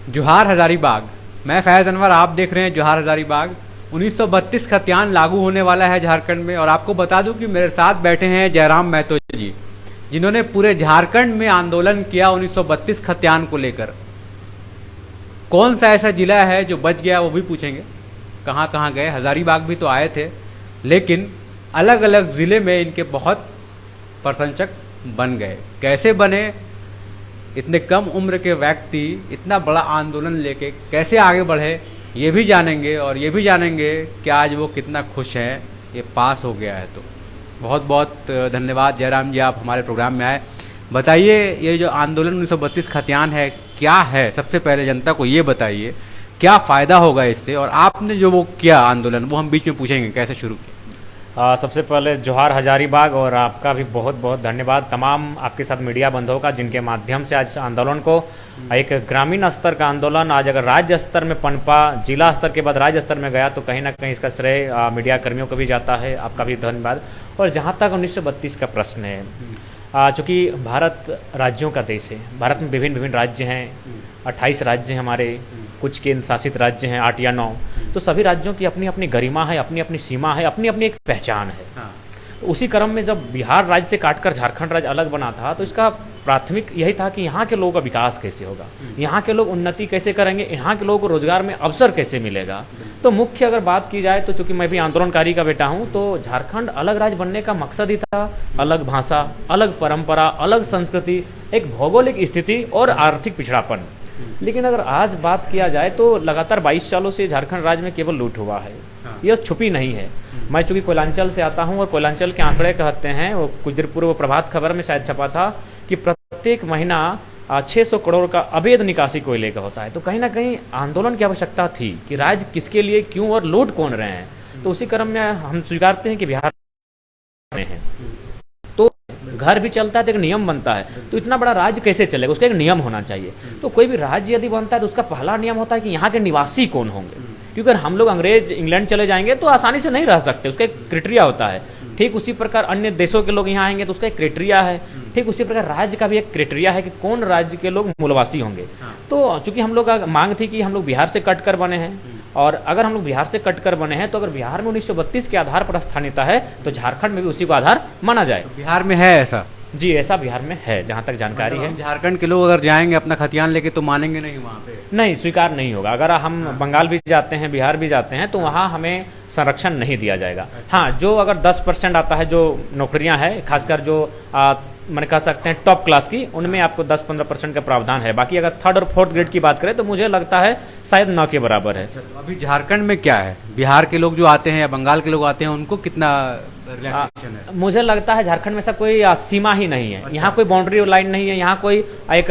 जोहार हजारीबाग। मैं फैज़ अनवर, आप देख रहे हैं जोहार हजारीबाग। 1932 खतियान लागू होने वाला है झारखंड में। और आपको बता दूं कि मेरे साथ बैठे हैं जयराम महतो जी, जिन्होंने पूरे झारखंड में आंदोलन किया 1932 खतियान को लेकर। कौन सा ऐसा जिला है जो बच गया, वो भी पूछेंगे। कहाँ कहाँ गए, हजारीबाग भी तो आए थे, लेकिन अलग अलग ज़िले में इनके बहुत प्रशंसक बन गए। कैसे बने, इतने कम उम्र के व्यक्ति इतना बड़ा आंदोलन लेके कैसे आगे बढ़े, ये भी जानेंगे। और ये भी जानेंगे कि आज वो कितना खुश हैं ये पास हो गया है। तो बहुत बहुत धन्यवाद जयराम जी, आप हमारे प्रोग्राम में आए। बताइए, ये जो आंदोलन 1932 खतियान है क्या है? सबसे पहले जनता को ये बताइए क्या फ़ायदा होगा इससे, और आपने जो वो किया आंदोलन, वो हम बीच में पूछेंगे कैसे शुरू किया। सबसे पहले जोहार हजारीबाग, और आपका भी बहुत बहुत धन्यवाद तमाम आपके साथ मीडिया बंधुओं का, जिनके माध्यम से आज आंदोलन को एक ग्रामीण स्तर का आंदोलन आज अगर राज्य स्तर में पनपा, जिला स्तर के बाद राज्य स्तर में गया, तो कहीं ना कहीं इसका श्रेय मीडिया कर्मियों को भी जाता है। आपका भी धन्यवाद। और जहाँ तक 1932 का प्रश्न है, चूँकि भारत राज्यों का देश है, भारत में विभिन्न विभिन्न राज्य हैं, 28 राज्य हैं हमारे, कुछ केंद्र शासित राज्य हैं 8 या 9। तो सभी राज्यों की अपनी अपनी गरिमा है, अपनी अपनी सीमा है, अपनी अपनी एक पहचान है। हाँ। तो उसी क्रम में जब बिहार राज्य से काटकर झारखंड राज्य अलग बना था, तो इसका प्राथमिक यही था कि यहाँ के लोगों का विकास कैसे होगा, यहाँ के लोग उन्नति कैसे करेंगे, यहाँ के लोगों को रोजगार में अवसर कैसे मिलेगा। तो मुख्य अगर बात की जाए तो चूंकि मैं भी आंदोलनकारी का बेटा हूँ, तो झारखंड अलग राज्य बनने का मकसद ही था अलग भाषा, अलग परंपरा, अलग संस्कृति, एक भौगोलिक स्थिति और आर्थिक पिछड़ापन। लेकिन अगर आज बात किया जाए तो लगातार 22 सालों से झारखंड राज्य में केवल लूट हुआ है, यह छुपी नहीं है। मैं चूंकि कोयलांचल से आता हूं, और कोयलांचल के आंकड़े कहते हैं, वो कुछ देर पूर्व प्रभात खबर में शायद छपा था कि प्रत्येक महीना 600 करोड़ का अवैध निकासी कोयले का होता है। तो कहीं ना कहीं आंदोलन की आवश्यकता थी कि राज्य किसके लिए, क्यों और लूट कौन रहे हैं। तो उसी क्रम में हम स्वीकारते हैं कि बिहार में है, तो घर भी चलता है तो एक नियम बनता है। तो इतना बड़ा राज्य कैसे चलेगा, उसका एक नियम होना चाहिए। तो कोई भी राज्य यदि बनता है तो उसका पहला नियम होता है कि यहाँ के निवासी कौन होंगे, क्योंकि हम लोग अंग्रेज इंग्लैंड चले जाएंगे तो आसानी से नहीं रह सकते, उसका एक क्राइटेरिया होता है। ठीक उसी प्रकार अन्य देशों के लोग यहाँ आएंगे तो उसका एक क्राइटेरिया है। ठीक उसी प्रकार राज्य का भी एक क्राइटेरिया है कि कौन राज्य के लोग मूलवासी होंगे। तो चूंकि हम लोग मांग थी कि हम लोग बिहार से कट कर बने हैं, और अगर हम लोग बिहार से कट कर बने हैं तो अगर बिहार में 1932 के आधार पर स्थानीयता है तो झारखंड में भी उसी को आधार माना जाए। तो बिहार में है ऐसा? जी, ऐसा बिहार में है जहाँ तक जानकारी है। झारखंड के लोग अगर जाएंगे अपना खतियान लेके तो मानेंगे नहीं वहाँ पे? नहीं, स्वीकार नहीं होगा। अगर हम बंगाल भी जाते हैं, बिहार भी जाते हैं, तो वहाँ हमें संरक्षण नहीं दिया जाएगा। हाँ, जो अगर 10% आता है, जो नौकरियाँ हैं, खासकर जो मैंने कह सकते हैं टॉप क्लास की, उनमें आपको 10-15% का प्रावधान है। बाकी अगर 3rd और 4th ग्रेड की बात करें तो मुझे लगता है शायद 9 के बराबर है। तो अभी झारखंड में क्या है, बिहार के लोग जो आते हैं या बंगाल के लोग आते हैं, उनको कितना रिलैक्सेशन है? मुझे लगता है झारखंड में ऐसा कोई सीमा ही नहीं है। अच्छा। यहाँ कोई बाउंड्री लाइन नहीं है, यहाँ कोई एक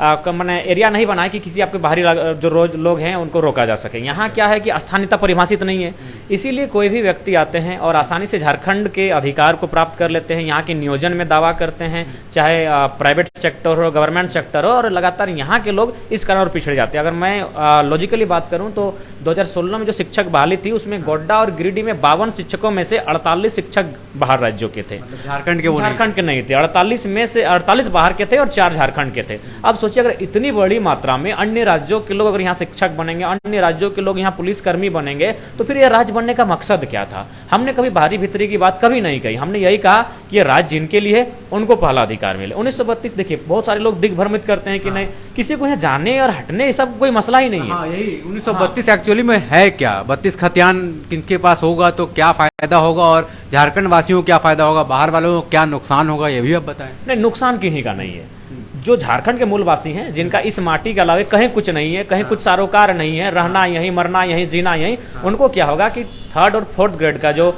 मैंने एरिया नहीं बना है कि किसी आपके बाहरी जो रोज लोग हैं उनको रोका जा सके। यहाँ क्या है कि स्थानीयता परिभाषित नहीं है, इसीलिए कोई भी व्यक्ति आते हैं और आसानी से झारखंड के अधिकार को प्राप्त कर लेते हैं, यहाँ के नियोजन में दावा करते हैं, चाहे प्राइवेट सेक्टर हो, गवर्नमेंट सेक्टर हो, और लगातार यहाँ के लोग इस कारण और पिछड़े जाते हैं। अगर मैं लॉजिकली बात करूँ तो 2016 में जो शिक्षक बहाली थी उसमें गोड्डा और गिरिडीह में 52 शिक्षकों में से 48 शिक्षक बाहर राज्यों के थे, झारखंड के नहीं थे। 48 में से 48 बाहर के थे और 4 झारखंड के थे। अब सोचिए अगर इतनी बड़ी मात्रा में अन्य राज्यों के लोग अगर यहाँ शिक्षक बनेंगे, अन्य राज्यों के लोग यहाँ पुलिसकर्मी बनेंगे, तो फिर यह राज्य बनने का मकसद क्या था? हमने कभी बाहरी भीतरी की बात कभी नहीं कही। हमने यही कहा कि ये राज्य जिनके लिए उनको पहला अधिकार मिले। 1932 देखिए, बहुत सारे लोग दिग्भ्रमित करते हैं कि नहीं, किसी को यहाँ जाने और हटने ये सब कोई मसला ही नहीं है। यही 1932 एक्चुअली में है क्या? 32 खतियान किनके पास होगा तो क्या फायदा होगा, और झारखंड वासियों को क्या फायदा होगा, बाहर वालों को क्या नुकसान होगा, ये भी आप बताएं। नहीं, नुकसान किन्हीं का नहीं है। जो झारखंड के मूलवासी हैं, जिनका इस माटी के अलावा कहीं कुछ नहीं है, कहीं कुछ सरोकार नहीं है, रहना यहीं, मरना यहीं, जीना यहीं, उनको क्या होगा कि 3rd और 4th ग्रेड का जो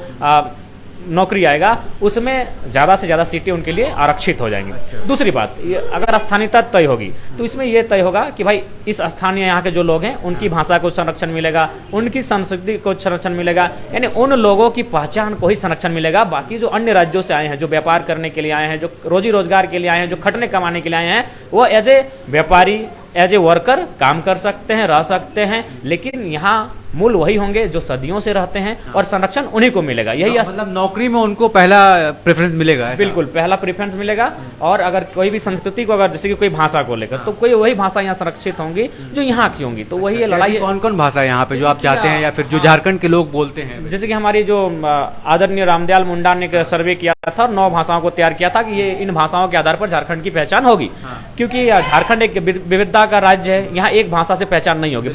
नौकरी आएगा उसमें ज़्यादा से ज़्यादा सीटें उनके लिए आरक्षित हो जाएंगी। दूसरी बात, अगर स्थानीयता तय होगी तो इसमें यह तय होगा कि भाई इस स्थानीय यहाँ के जो लोग हैं उनकी भाषा को संरक्षण मिलेगा, उनकी संस्कृति को संरक्षण मिलेगा, यानी उन लोगों की पहचान को ही संरक्षण मिलेगा। बाकी जो अन्य राज्यों से आए हैं, जो व्यापार करने के लिए आए हैं, जो रोजी रोजगार के लिए आए हैं, जो खटने कमाने के लिए आए हैं, वो एज ए व्यापारी, एज ए वर्कर काम कर सकते हैं, रह सकते हैं, लेकिन यहाँ मूल वही होंगे जो सदियों से रहते हैं और संरक्षण उन्हीं को मिलेगा। यही मतलब नौकरी में उनको पहला प्रेफरेंस मिलेगा, ऐसा? बिल्कुल पहला प्रेफरेंस मिलेगा। और अगर कोई भी संस्कृति को, अगर जैसे कि कोई भाषा को लेकर, तो कोई वही भाषा यहाँ संरक्षित होंगी जो यहाँ की होंगी। तो वही लड़ाई। कौन कौन भाषा है यहाँ पे जो आप चाहते हैं या फिर जो झारखंड के लोग बोलते हैं? जैसे कि हमारी जो आदरणीय रामदयाल मुंडा ने एक सर्वे किया था, 9 भाषाओं को तैयार किया था कि ये इन भाषाओं के आधार पर झारखंड की पहचान होगी। क्योंकि झारखंड एक विविधता का राज्य है, यहाँ एक भाषा से पहचान नहीं होगी।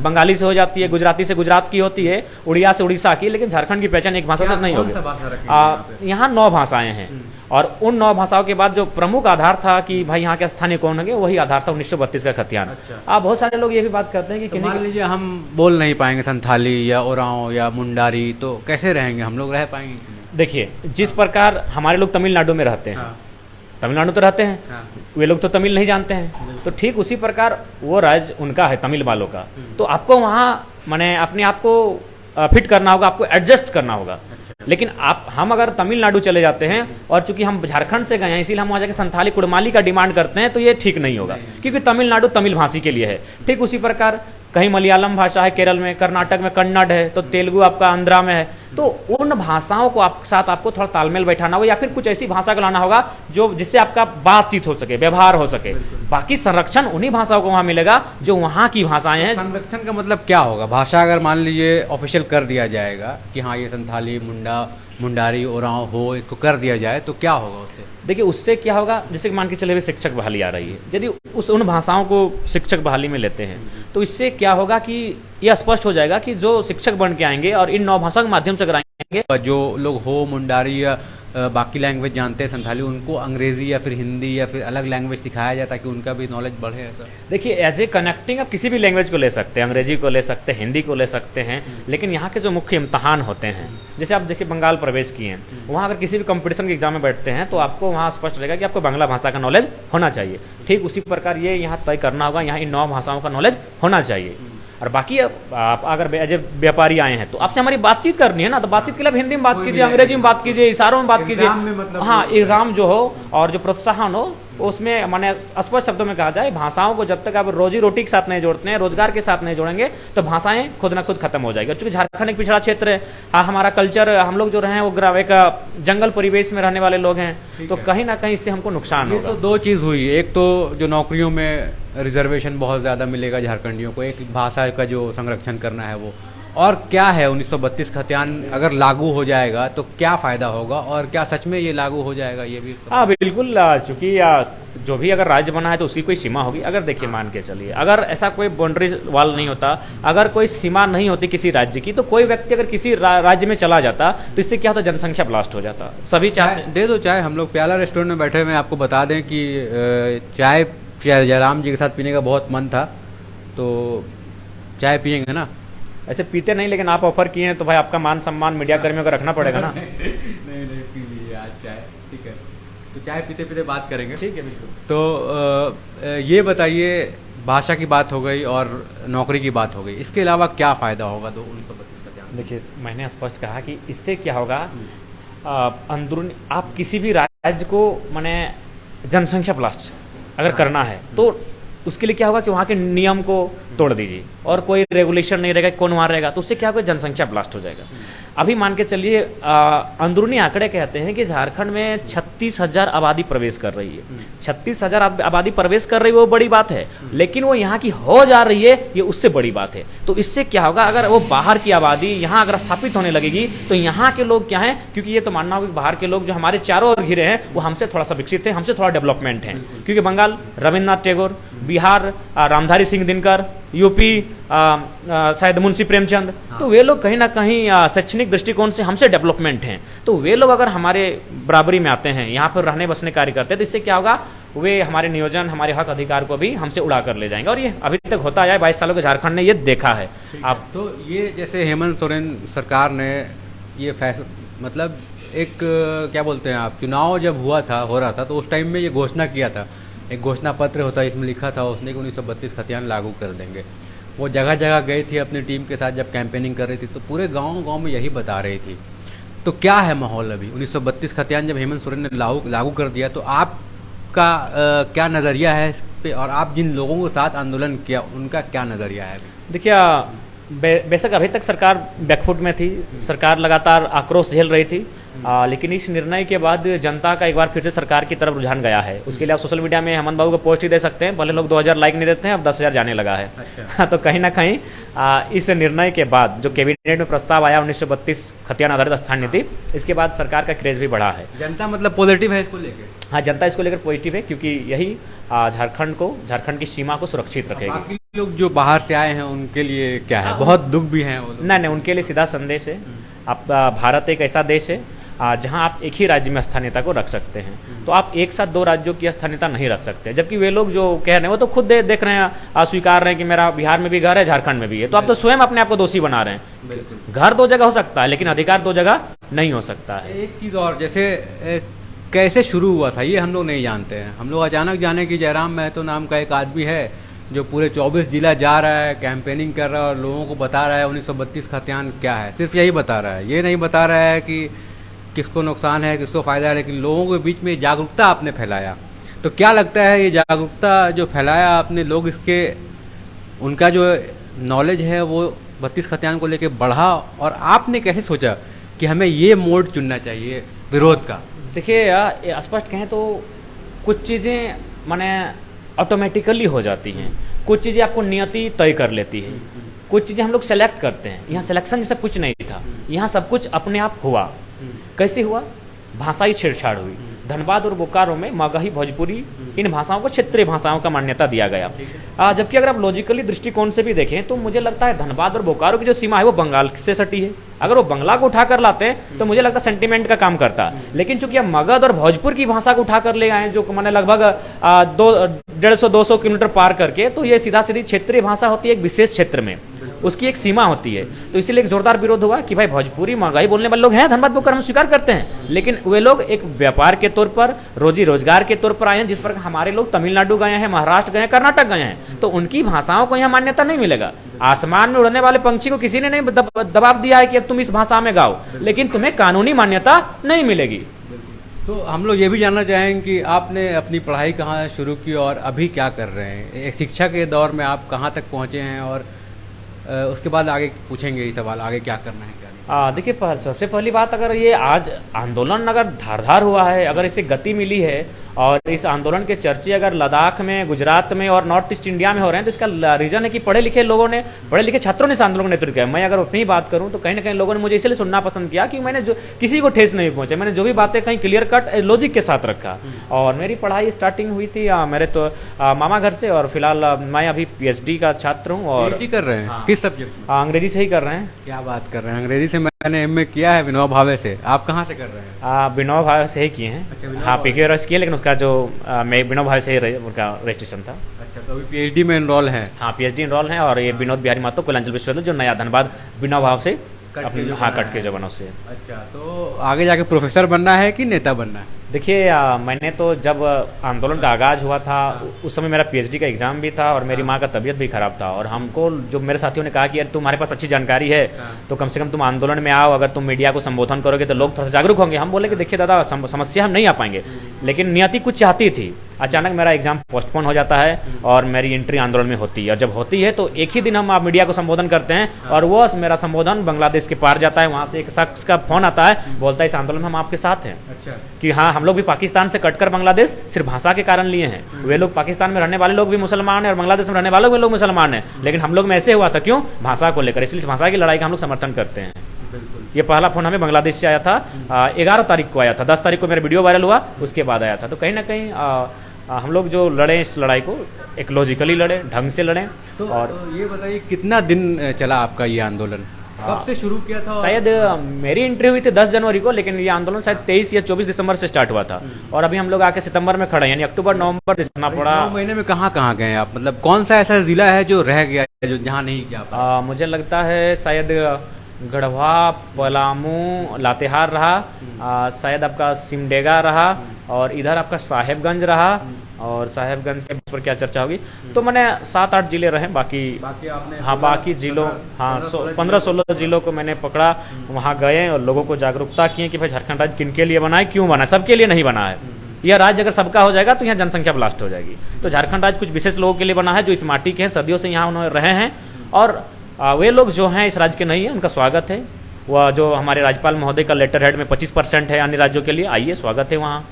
बंगाली से हो जाती है, गुजराती से गुजरात की होती है, उड़िया से उड़ीसा की, लेकिन झारखंड की पहचान एक भाषा से नहीं होगी। यहाँ 9 भाषाएं हैं और उन 9 भाषाओं के बाद जो प्रमुख आधार था कि भाई यहाँ के स्थानीय कौन होंगे, वही आधार था 1932 का खतियान। आप बहुत सारे लोग ये भी बात करते हैं कि मान लीजिए हम बोल नहीं पाएंगे संथाली या ओरांव या मुंडारी, तो कैसे रहेंगे हम लोग, रह पाएंगे? देखिए, जिस प्रकार हमारे लोग तमिलनाडु में रहते हैं, तमिलनाडु तो रहते हैं, वे लोग तो तमिल नहीं जानते हैं, तो ठीक उसी प्रकार वो राज्य उनका है तमिल वालों का। तो आपको वहाँ माने अपने आप को फिट करना होगा, आपको एडजस्ट करना होगा। लेकिन हम अगर तमिलनाडु चले जाते हैं और चूंकि हम झारखंड से गए हैं, इसीलिए हम वहाँ जाके संथाली कुड़माली का डिमांड करते हैं, तो ये ठीक नहीं होगा, क्योंकि तमिलनाडु तमिल भाषी के लिए है। ठीक उसी प्रकार कहीं मलयालम भाषा है केरल में, कर्नाटक में कन्नड़ है, तो तेलुगु आपका आंध्रा में है। तो उन भाषाओं को साथ आपको थोड़ा तालमेल बैठाना होगा, या फिर कुछ ऐसी भाषा को लाना होगा जो जिससे आपका बातचीत हो सके, व्यवहार हो सके। बाकी संरक्षण उन्हीं भाषाओं को वहां मिलेगा जो वहां की भाषाएं हैं। संरक्षण का मतलब क्या होगा? भाषा अगर मान लीजिए ऑफिशियल कर दिया जाएगा कि हाँ ये संथाली, मुंडारी, ओरांव हो, इसको कर दिया जाए, तो क्या होगा उससे? देखिए, उससे क्या होगा, जैसे मान के चले हुए शिक्षक बहाली आ रही है, यदि उन भाषाओं को शिक्षक बहाली में लेते हैं, तो इससे क्या होगा कि यह स्पष्ट हो जाएगा कि जो शिक्षक बन के आएंगे और इन 9 भाषाओं के माध्यम से कराएंगे, जो लोग हो मुंडारी या बाकी लैंग्वेज जानते हैं संथाली, उनको अंग्रेजी या फिर हिंदी या फिर अलग लैंग्वेज सिखाया जाए ताकि उनका भी नॉलेज बढ़े, ऐसा? देखिए, एज ए कनेक्टिंग आप किसी भी लैंग्वेज को ले सकते हैं, अंग्रेजी को ले सकते हैं, हिंदी को ले सकते हैं, लेकिन यहाँ के जो मुख्य इम्तहान होते हैं, जैसे आप देखिए बंगाल प्रवेश किए हैं, वहाँ अगर किसी भी कंपटीशन के एग्जाम में बैठते हैं तो आपको वहाँ स्पष्ट रहेगा कि आपको बांग्ला भाषा का नॉलेज होना चाहिए। ठीक उसी प्रकार ये यहाँ तय करना होगा, यहाँ इन 9 भाषाओं का नॉलेज होना चाहिए। और बाकी आप अगर एज ए व्यापारी आए हैं तो आपसे हमारी बातचीत करनी है ना, तो बातचीत के लिए हिंदी में बात कीजिए, अंग्रेजी में बात कीजिए, इशारों में बात कीजिए। हाँ, एग्जाम जो हो और जो प्रोत्साहन हो, उसमें माने स्पष्ट शब्दों में कहा जाए, भाषाओं को जब तक आप रोजी रोटी के साथ नहीं जोड़ते हैं, रोजगार के साथ नहीं जोड़ेंगे, तो भाषाएं खुद ना खुद खत्म हो जाएगी। क्योंकि झारखंड एक पिछड़ा क्षेत्र है, हमारा कल्चर, हम लोग जो रहे हैं वो एक जंगल परिवेश में रहने वाले लोग हैं, तो कहीं ना कहीं इससे हमको नुकसान होगा। तो 2 चीज हुई, एक तो जो नौकरियों में रिजर्वेशन बहुत ज्यादा मिलेगा झारखंडियों को, एक भाषा का जो संरक्षण करना है वो, और क्या है 1932 खतियान अगर लागू हो जाएगा तो क्या फायदा होगा, और क्या सच में ये लागू हो जाएगा, ये भी? हाँ बिल्कुल, चूंकि जो भी अगर राज्य बना है तो उसकी कोई सीमा होगी। अगर देखिए मान के चलिए, अगर ऐसा कोई बाउंड्री वाल नहीं होता, अगर कोई सीमा नहीं होती किसी राज्य की, तो कोई व्यक्ति अगर किसी राज्य में चला जाता तो इससे क्या होता, जनसंख्या ब्लास्ट हो जाता। सभी चाय दे दो चाय, हम लोग प्याला रेस्टोरेंट में बैठे हुए, आपको बता दें कि चाय जयराम जी के साथ पीने का बहुत मन था, तो चाय पियेंगे ना? ऐसे पीते नहीं, लेकिन आप ऑफर किए हैं तो भाई आपका मान सम्मान मीडिया कर्मियों का रखना पड़ेगा ना। नहीं पी लीजिए आज चाय, ठीक है? तो चाय पीते पीते बात करेंगे, ठीक है? बिल्कुल। तो ये बताइए, भाषा की बात हो गई और नौकरी की बात हो गई, इसके अलावा क्या फायदा होगा 1932 का? देखिए, मैंने स्पष्ट कहा कि इससे क्या होगा, अंदरूनी आप किसी भी राज्य को माने जनसंख्या ब्लास्ट अगर करना है तो उसके लिए क्या होगा कि वहाँ के नियम को तोड़ दीजिए और कोई रेगुलेशन नहीं रहेगा, कौन वहाँ रहेगा, तो उससे क्या होगा, जनसंख्या ब्लास्ट हो जाएगा। अभी मान के चलिए अंदरूनी आंकड़े कहते हैं कि झारखंड में 36,000 आबादी प्रवेश कर रही है। 36,000 आबादी प्रवेश कर रही है वो बड़ी बात है, लेकिन वो यहाँ की हो जा रही है ये उससे बड़ी बात है। तो इससे क्या होगा, अगर वो बाहर की आबादी यहाँ अगर स्थापित होने लगेगी तो यहाँ के लोग क्या है, क्योंकि ये तो मानना होगा कि बाहर के लोग जो हमारे चारों ओर घिरे हैं वो हमसे थोड़ा सा विकसित है, हमसे थोड़ा डेवलपमेंट है। क्योंकि बंगाल रविन्द्रनाथ टैगोर, बिहार रामधारी सिंह दिनकर, यूपी शायद मुंशी प्रेमचंद, तो वे लोग कहीं ना कहीं शैक्षणिक दृष्टिकोण से हमसे डेवलपमेंट हैं। तो वे लोग अगर हमारे बराबरी में आते हैं, यहाँ पर रहने बसने कार्य करते हैं, तो इससे क्या होगा, वे हमारे नियोजन, हमारे हक अधिकार को भी हमसे उड़ा कर ले जाएंगे। और ये अभी तक होता है, 22 सालों के झारखंड ने ये देखा है। आप तो ये जैसे हेमंत सोरेन सरकार ने ये फैसला, मतलब एक क्या बोलते हैं आप, चुनाव जब हो रहा था तो उस टाइम में ये घोषणा किया था, एक घोषणा पत्र होता है, इसमें लिखा था उसने कि 1932 खतियान लागू कर देंगे। वो जगह जगह गई थी अपनी टीम के साथ, जब कैंपेनिंग कर रही थी तो पूरे गांव में यही बता रही थी। तो क्या है माहौल अभी 1932 खतियान जब हेमंत सोरेन ने लागू कर दिया, तो आपका क्या नज़रिया है इस पे, और आप जिन लोगों के साथ आंदोलन किया उनका क्या नज़रिया है अभी? देखिए, बेशक अभी तक सरकार बैकफुट में थी, सरकार लगातार आक्रोश झेल रही थी, लेकिन इस निर्णय के बाद जनता का एक बार फिर से सरकार की तरफ रुझान गया है। उसके लिए आप सोशल मीडिया में हेमंत बाबू को पोस्ट ही दे सकते हैं, भले लोग 2000 लाइक नहीं देते हैं, अब 10,000 जाने लगा है। अच्छा। तो कहीं ना कहीं इस निर्णय के बाद जो कैबिनेट में प्रस्ताव आया 1932 खतियान आधारित स्थान नीति, इसके बाद सरकार का क्रेज भी बढ़ा है। जनता मतलब पॉजिटिव है इसको लेकर? हाँ, जनता इसको लेकर पॉजिटिव है, क्योंकि यही झारखंड की सीमा को सुरक्षित रखेगी। बाकी लोग जो बाहर से आए हैं उनके लिए क्या है? बहुत दुख भी है वो लोग। नहीं, उनके लिए सीधा संदेश है। आप भारत एक ऐसा देश है जहां आप एक ही राज्य में स्थानीयता को रख सकते हैं, तो आप एक साथ दो राज्यों की स्थानीयता नहीं रख सकते। जबकि वे लोग जो कह रहे हैं वो तो खुद देख रहे हैं, स्वीकार रहे हैं कि मेरा बिहार में भी घर है, झारखंड में भी है, तो आप तो स्वयं अपने आप को दोषी बना रहे हैं। घर दो जगह हो सकता है, लेकिन अधिकार दो जगह नहीं हो सकता है। एक चीज़ और, जैसे कैसे शुरू हुआ था ये हम लोग नहीं जानते हैं। हम लोग अचानक जाने कि जयराम महतो नाम का एक आदमी है जो पूरे 24 जिला जा रहा है, कैंपेनिंग कर रहा है और लोगों को बता रहा है 1932 खतियान क्या है। सिर्फ यही बता रहा है, ये नहीं बता रहा है कि किसको नुकसान है, किसको फ़ायदा है, लेकिन लोगों के बीच में जागरूकता आपने फैलाया। तो क्या लगता है ये जागरूकता जो फैलाया आपने, लोग इसके उनका जो नॉलेज है वो 32 खतियान को लेके बढ़ा, और आपने कैसे सोचा कि हमें ये मोड चुनना चाहिए विरोध का? देखिए, स्पष्ट कहें तो कुछ चीज़ें माने ऑटोमेटिकली हो जाती हैं, कुछ चीज़ें आपको नियति तय कर लेती है, कुछ चीज़ें हम लोग सेलेक्ट करते हैं। यहाँ सिलेक्शन जैसा कुछ नहीं था, यहाँ सब कुछ अपने आप हुआ। कैसे हुआ? भाषाई छेड़छाड़ हुई। धनबाद और बोकारो में मगही, भोजपुरी, इन भाषाओं को क्षेत्रीय भाषाओं का मान्यता दिया गया। जबकि अगर आप लॉजिकली दृष्टिकोण से भी देखें तो मुझे लगता है धनबाद और बोकारो की जो सीमा है वो बंगाल से सटी है। अगर वो बंगला को उठा कर लाते हैं तो मुझे लगता है सेंटीमेंट का काम करता, लेकिन चूंकि अब मगध और भोजपुर की भाषा को उठा कर ले आए, जो मैंने लगभग 150-200 किलोमीटर पार करके, तो ये सीधा सीधी क्षेत्रीय भाषा होती है एक विशेष क्षेत्र में, उसकी एक सीमा होती है। तो इसीलिए एक जोरदार विरोध हुआ कि भाई भोजपुरी मगही बोलने वाले लोग हैं धनबाद बोकारो हम स्वीकार करते हैं, लेकिन वे लोग एक व्यापार के तौर पर, रोजी रोजगार के तौर पर आए हैं, जिस पर हमारे लोग तमिलनाडु गए हैं, महाराष्ट्र गए हैं, कर्नाटक गए हैं, तो उनकी भाषाओं को यहाँ मान्यता नहीं मिलेगा। आसमान में उड़ने वाले पंछी को किसी ने नहीं दबाव दिया है कि अब तुम इस भाषा में गाओ, लेकिन तुम्हें कानूनी मान्यता नहीं मिलेगी। तो हम लोग ये भी जानना चाहेंगे कि आपने अपनी पढ़ाई कहाँ शुरू की और अभी क्या कर रहे हैं? एक शिक्षा के दौर में आप कहाँ तक पहुँचे हैं, और उसके बाद आगे पूछेंगे ये सवाल, आगे क्या करना है क्या नहीं। देखिए, सबसे पहली बात, अगर ये आज आंदोलन अगर धारदार हुआ है, अगर इसे गति मिली है, और इस आंदोलन के चर्चे अगर लद्दाख में, गुजरात में और नॉर्थ ईस्ट इंडिया में हो रहे हैं, तो इसका रीजन है कि पढ़े लिखे लोगों ने, पढ़े लिखे छात्रों ने इस आंदोलन का नेतृत्व किया। मैं अगर अपनी बात करूं तो कहीं ना कहीं लोगों ने मुझे इसलिए सुनना पसंद किया कि मैंने जो किसी को ठेस नहीं पहुंचे, मैंने जो भी बातें कहीं क्लियर कट लॉजिक के साथ रखा। और मेरी पढ़ाई स्टार्टिंग हुई थी मेरे तो मामा घर से, और फिलहाल मैं अभी PhD का छात्र हूँ। और कर रहे हैं? किस सब्जेक्ट? अंग्रेजी से ही कर रहे हैं। क्या बात कर रहे हैं, अंग्रेजी से? मैंने MA किया है विनोबा भावे से। आप कहाँ से कर रहे हैं? विनोबा भावे से ही किए हैं। अच्छा, हाँ, PQRS किए, लेकिन उसका जो मैं विनोबा भावे से ही उनका रजिस्ट्रेशन था। अच्छा, तो अभी PhD में एनरोल है? हाँ, PhD एनरोल है, और ये विनोद बिहारी महतो कोयलांचल विश्वविद्यालय जो नया धनबाद विनोबा भावे से कट के जो बना उससे। अच्छा, तो आगे जाके प्रोफेसर बनना है कि नेता बनना है? देखिए, मैंने तो जब आंदोलन का आगाज हुआ था उस समय मेरा PhD का एग्जाम भी था, और मेरी माँ का तबीयत भी खराब था, और हमको जो मेरे साथियों ने कहा कि यार तुम्हारे पास अच्छी जानकारी है तो कम से कम तुम आंदोलन में आओ, अगर तुम मीडिया को संबोधन करोगे तो लोग थोड़ा सा जागरूक होंगे। हम बोले कि देखिए दादा, समस्या हम नहीं आ पाएंगे, लेकिन नियति कुछ चाहती थी। अचानक मेरा एग्जाम पोस्टपोन हो जाता है और मेरी एंट्री आंदोलन में होती है, और जब होती है तो एक ही दिन हम आप मीडिया को संबोधन करते हैं, और वो मेरा संबोधन बांग्लादेश के पार जाता है। वहाँ से एक शख्स का फोन आता है, बोलता है इस आंदोलन में हम आपके साथ हैं। अच्छा। कि हाँ, हम लोग भी पाकिस्तान से कटकर बांग्लादेश सिर्फ भाषा के कारण लिए हैं। वे लोग पाकिस्तान में रहने वाले लोग भी मुसलमान हैं, और बांग्लादेश में रहने वाले भी लोग मुसलमान हैं, लेकिन हम लोग में ऐसे हुआ था क्यों? भाषा को लेकर। इसलिए भाषा की लड़ाई का हम लोग समर्थन करते हैं। ये पहला फोन हमें बांग्लादेश से आया था, 11 तारीख को आया था, 10 तारीख को मेरा वीडियो वायरल हुआ, उसके बाद आया था। तो कहीं ना कहीं हम लोग जो लड़े इस लड़ाई को एक लॉजिकली लड़े, ढंग से लड़े। तो ये बताइए कितना दिन चला आपका ये आंदोलन? कब से शुरू किया था? शायद मेरी एंट्री हुई थी 10 जनवरी को, लेकिन ये आंदोलन शायद 23 या 24 दिसंबर से स्टार्ट हुआ था, और अभी हम लोग आके सितंबर में खड़े हैं, यानी अक्टूबर नवंबर दिसना पड़ा। 9 महीने में कहाँ कहाँ गए आप? मतलब कौन सा ऐसा जिला है जो रह गया है, जो जहाँ नहीं गया? मुझे लगता है शायद गढ़वा, पलामू, लातेहार रहा, शायद आपका सिमडेगा रहा, और इधर आपका साहेबगंज रहा, और साहेबगंज के पर क्या चर्चा होगी। तो मैंने 7-8 जिले रहे, बाकी आपने? हाँ, बाकी जिलों, हाँ 15-16 जिलों को मैंने पकड़ा, वहाँ गए और लोगों को जागरूकता किए कि भाई झारखंड राज्य किन के लिए बना है, क्यों बना है। सबके लिए नहीं बना है। यह राज्य अगर सबका हो जाएगा तो यहाँ जनसंख्या ब्लास्ट हो जाएगी। तो झारखंड राज्य कुछ विशेष लोगों के लिए बना है जो इस माटी के हैं, सदियों से यहाँ उन्होंने रहे हैं, और वे लोग जो हैं इस राज्य के नहीं हैं, उनका स्वागत है। वह जो हमारे राज्यपाल महोदय का लेटर हेड में 25% है अन्य राज्यों के लिए, आइए स्वागत है वहाँ।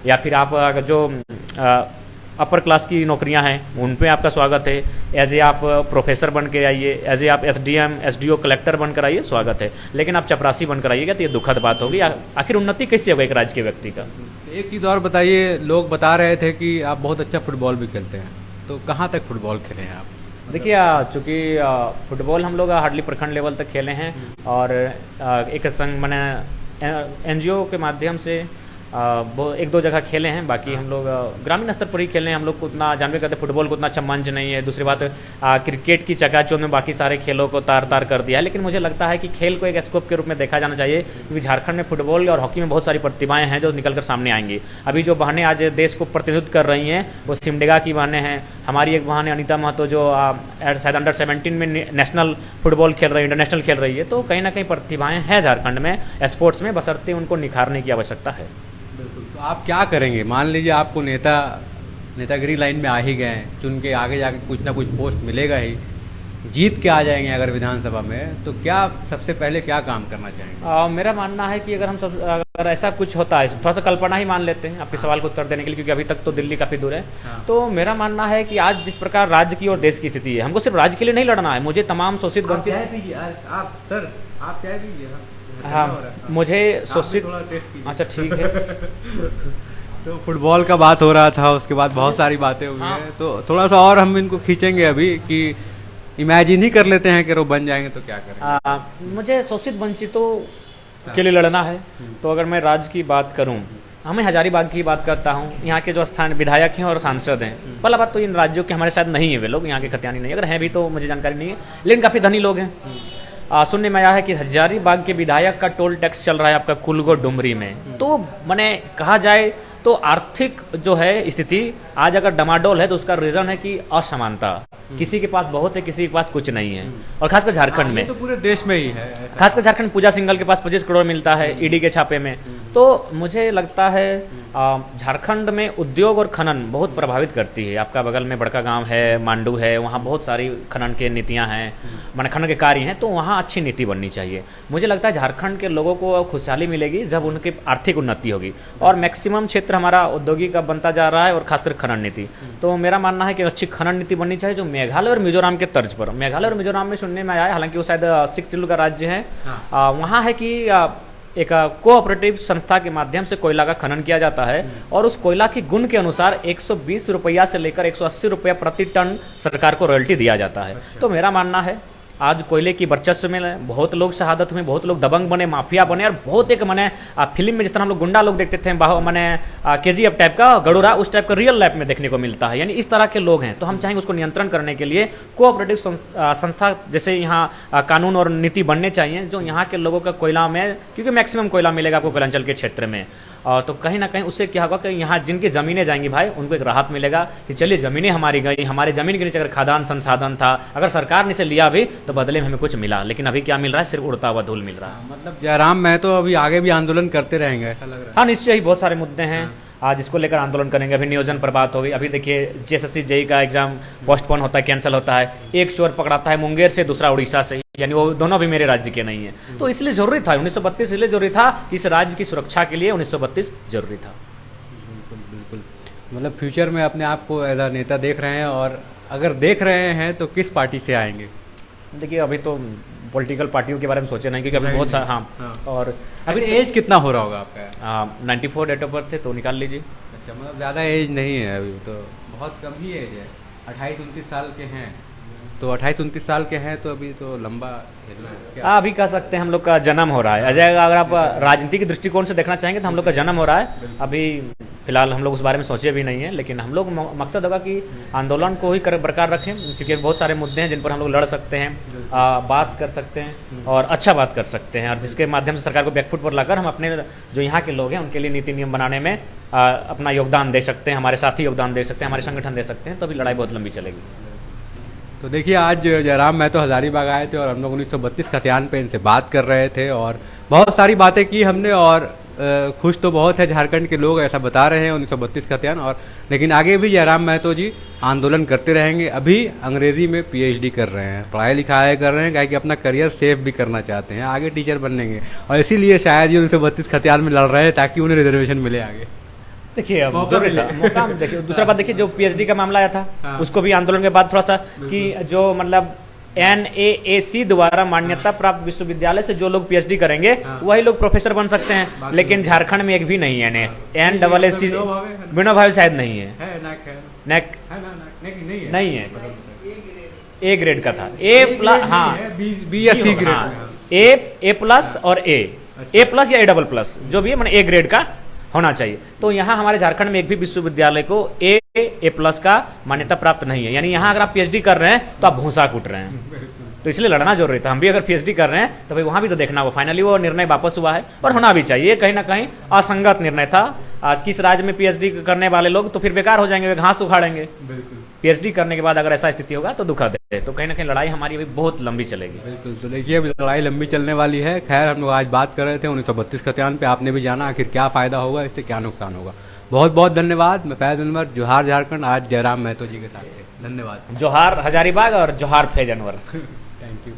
या फिर आप अगर जो अपर क्लास की नौकरियां हैं उन पे आपका स्वागत है। एज ए आप प्रोफेसर बन के आइए, एज ए आप एसडीएम एसडीओ कलेक्टर बनकर आइए, स्वागत है। लेकिन आप चपरासी बनकर आइएगा तो ये दुखद बात होगी। आखिर उन्नति कैसे होगा एक राज्य के व्यक्ति का? एक चीज़ और बताइए, लोग बता रहे थे कि आप बहुत अच्छा फुटबॉल भी खेलते हैं, तो कहाँ तक फुटबॉल खेले हैं आप? देखिए चूँकि फुटबॉल हम लोग हार्डली प्रखंड लेवल तक खेले हैं, और एक संघ मैंने एनजीओ के माध्यम से एक दो जगह खेले हैं। बाकी हम लोग ग्रामीण स्तर पर ही खेले हैं। हम लोग को उतना जानवे करते, फुटबॉल को उतना अच्छा मंच नहीं है। दूसरी बात क्रिकेट की चकाचौंध में बाकी सारे खेलों को तार तार कर दिया है। लेकिन मुझे लगता है कि खेल को एक स्कोप के रूप में देखा जाना चाहिए, क्योंकि झारखंड में फुटबॉल और हॉकी में बहुत सारी प्रतिभाएं हैं जो निकल कर सामने आएंगी। अभी जो बहनें आज देश को प्रतिनिधित्व कर रही हैं वो सिमडेगा की बहनें हैं। हमारी एक बहन है अनिता महतो जो शायद अंडर 17 में नेशनल फुटबॉल खेल रही है, इंटरनेशनल खेल रही है। तो कहीं ना कहीं प्रतिभाएं हैं झारखंड में स्पोर्ट्स में, बशर्ते उनको निखारने की आवश्यकता है। तो आप क्या करेंगे? मान लीजिए आपको नेतागिरी लाइन में आ ही गए, चुन के आगे जाके कुछ ना कुछ पोस्ट मिलेगा ही, जीत के आ जाएंगे अगर विधानसभा में, तो क्या सबसे पहले क्या काम करना चाहेंगे? मेरा मानना है कि अगर ऐसा कुछ होता है, थोड़ा सा कल्पना ही मान लेते हैं आपके सवाल को उत्तर देने के लिए, क्योंकि अभी तक तो दिल्ली काफ़ी दूर है। हाँ। तो मेरा मानना है कि आज जिस प्रकार राज्य की और देश की स्थिति है, हमको सिर्फ राज्य के लिए नहीं लड़ना है। मुझे तमाम शोषित वंचित, आप चाय पीजिए। हाँ, मुझे शोषित, अच्छा ठीक है। तो फुटबॉल का बात हो रहा था, उसके बाद बहुत सारी बातें हुई हैं, तो थोड़ा सा और हम इनको खींचेंगे अभी कि इमेजिन ही कर लेते हैं कि वो बन जाएंगे तो क्या करेंगे। मुझे शोषित वंचितों के लिए लड़ना है। तो अगर मैं राज्य की बात करूं, हमें हजारीबाग की बात करता हूं, यहाँ के जो स्थान विधायक हैं और सांसद हैं, पहला बात तो इन राज्यों के हमारे साथ नहीं है, वे लोग यहाँ के खतियानी नहीं है। अगर हैं भी तो मुझे जानकारी नहीं है, लेकिन काफ़ी धनी लोग हैं। सुनने में आया है कि हजारीबाग के विधायक का टोल टैक्स चल रहा है आपका कुलगो डुमरी में। तो मैंने कहा जाए तो आर्थिक जो है स्थिति आज अगर डमाडोल है तो उसका रीजन है कि असमानता। किसी के पास बहुत है, किसी के पास कुछ नहीं है, और खासकर झारखंड में, तो पूरे देश में ही है। खासकर झारखंड, पूजा सिंघल के पास 25 करोड़ मिलता है ईडी के छापे में। तो मुझे लगता है झारखंड में उद्योग और खनन बहुत प्रभावित करती है। आपका बगल में बड़का गांव है, मांडू है, वहाँ बहुत सारी खनन के नीतियाँ हैं, माने खनन के कार्य हैं। तो वहाँ अच्छी नीति बननी चाहिए। मुझे लगता है झारखंड के लोगों को खुशहाली मिलेगी जब उनकी आर्थिक उन्नति होगी, और मैक्सिमम क्षेत्र हमारा औद्योगिक बनता जा रहा है, और खासकर खनन नीति। तो मेरा मानना है कि अच्छी खनन नीति बननी चाहिए जो मेघालय और मिजोरम के तर्ज पर। मेघालय और मिजोरम में सुनने में आया है, हालांकि वो शायद 6 शेड्यूल का राज्य है, वहाँ है कि एक कोऑपरेटिव संस्था के माध्यम से कोयला का खनन किया जाता है, और उस कोयला की गुण के अनुसार 120 रुपया से लेकर 180 रुपया प्रति टन सरकार को रॉयल्टी दिया जाता है। तो मेरा मानना है आज कोयले की वर्चस्व में बहुत लोग शहादत हुए, बहुत लोग दबंग बने, माफिया बने, और बहुत एक मैंने फिल्म में जिस तरह हम लोग गुंडा लोग देखते थे, मैंने KGF टाइप का गड़ूरा, उस टाइप का रियल लाइफ में देखने को मिलता है। यानी इस तरह के लोग हैं। तो हम चाहेंगे उसको नियंत्रण करने के लिए कोऑपरेटिव संस्था जैसे यहाँ कानून और नीति बनने चाहिए, जो यहाँ के लोगों का कोयला में, क्योंकि मैक्सिमम कोयला मिलेगा आपको कोयलांचल के क्षेत्र में, और तो कहीं ना कहीं उससे क्या होगा कि यहाँ जिनकी ज़मीनें जाएंगी भाई, उनको एक राहत मिलेगा कि चलिए ज़मीनें हमारी गई, हमारे ज़मीन के नीचे अगर खादान संसाधन था, अगर सरकार ने इसे लिया भी तो बदले में हमें कुछ मिला, लेकिन अभी क्या मिल रहा है? सिर्फ उड़ता हुआ धूल मिल रहा है। मतलब जयराम महतो अभी आगे भी आंदोलन करते रहेंगे, ऐसा लग रहा है? हाँ, निश्चय ही बहुत सारे मुद्दे हैं आज इसको लेकर आंदोलन करेंगे। अभी नियोजन पर बात हो गई। अभी देखिए JSSC JEE का एग्जाम पोस्टपोन होता है, कैंसिल होता है। एक चोर पकड़ाता है मुंगेर से, दूसरा उड़ीसा से, यानी वो दोनों भी मेरे राज्य के नहीं है। तो इसलिए जरूरी था 1932, इसलिए जरूरी था, इस राज्य की सुरक्षा के लिए 1932 जरूरी था। बिल्कुल बिल्कुल। मतलब फ्यूचर में अपने आप को एज अ नेता देख रहे हैं, और अगर देख रहे हैं तो किस पार्टी से आएंगे? देखिए अभी तो पॉलिटिकल पार्टियों के बारे में सोचे नहीं, क्योंकि अभी बहुत सारा, हाँ। और अभी एज कितना हो रहा होगा आपका? 94 डेट ऑफ बर्थ है, तो निकाल लीजिए। अच्छा, मतलब ज़्यादा एज नहीं है अभी, तो बहुत कम ही एज है। 28-29 साल के हैं, तो 28-29 साल के हैं, तो अभी तो लंबा खेलना है क्या? अभी कह सकते हैं हम लोग का जन्म हो रहा है। अजय, अगर आप राजनीति के दृष्टिकोण से देखना चाहेंगे तो हम लोग का जन्म हो रहा है। अभी फिलहाल हम लोग उस बारे में सोचे भी नहीं है, लेकिन हम लोग मकसद होगा कि आंदोलन को ही बरकरार रखें, क्योंकि बहुत सारे मुद्दे हैं जिन पर हम लोग लड़ सकते हैं, बात कर सकते हैं, और अच्छा बात कर सकते हैं, और जिसके माध्यम से सरकार को बैकफुट पर लाकर हम अपने जो यहाँ के लोग हैं उनके लिए नीति नियम बनाने में अपना योगदान दे सकते हैं, हमारे साथी योगदान दे सकते हैं, हमारे संगठन दे सकते हैं। तो अभी लड़ाई बहुत लंबी चलेगी। तो देखिए, आज जयराम महतो हजारीबाग आए थे, और हम लोग 1932 खतियान पे इनसे बात कर रहे थे, और बहुत सारी बातें की हमने, और खुश तो बहुत है झारखंड के लोग, ऐसा बता रहे हैं 1932 का अध्ययन। और लेकिन आगे भी जयराम महतो जी आंदोलन करते रहेंगे। अभी अंग्रेजी में पीएचडी कर रहे हैं, पढ़ाई लिखाई कर रहे हैं, क्या कि अपना करियर सेफ भी करना चाहते हैं, आगे टीचर बनेंगे। और इसीलिए शायद ये 1932 का अध्ययन में लड़ रहे हैं ताकि उन्हें रिजर्वेशन मिले आगे। देखिए अब जो भी था मौका, देखिए दूसरा बात, देखिए जो पीएचडी का मामला आया था, हाँ। उसको भी आंदोलन के बाद थोड़ा सा कि जो मतलब NAAC द्वारा मान्यता प्राप्त विश्वविद्यालय से जो लोग पीएचडी करेंगे हाँ। वही लोग प्रोफेसर बन सकते हैं, लेकिन झारखंड में एक भी नहीं है NAAC। विनोबा भावे शायद नहीं है, नेक नहीं है, ए ग्रेड का था, A+, हाँ बी या सी ग्रेड, A+ और A+ या A++, जो भी है मैंने A ग्रेड का होना चाहिए। तो यहाँ हमारे झारखंड में एक भी विश्वविद्यालय को A+ का मान्यता प्राप्त नहीं है। यानी यहाँ अगर आप पीएचडी कर रहे हैं तो आप भूसा कूट रहे हैं, तो इसलिए लड़ना जरूरी था। हम भी अगर पीएचडी कर रहे हैं तो भाई वहां भी तो देखना होगा। फाइनली वो निर्णय वापस हुआ है और होना भी चाहिए, कहीं ना कहीं असंगत निर्णय था। आज किस राज्य में पीएचडी करने वाले लोग तो फिर बेकार हो जाएंगे, वे घास उखाड़ेंगे। पीएचडी करने के बाद अगर ऐसा स्थिति होगा तो दुखद है। तो कहीं ना कहीं लड़ाई हमारी अभी बहुत लंबी चलेगी। बिल्कुल, तो देखिए अभी लड़ाई लंबी चलने वाली है। खैर हम लोग आज बात कर रहे थे 1932 का अध्ययन पे, आपने भी जाना आखिर क्या फायदा होगा, इससे क्या नुकसान होगा। बहुत बहुत धन्यवाद। मैं फैज अनवर, जोहार झारखंड, आज जयराम महतो जी के साथ थे। धन्यवाद। जोहार हजारीबाग और जोहार फैज अनवर। Thank you.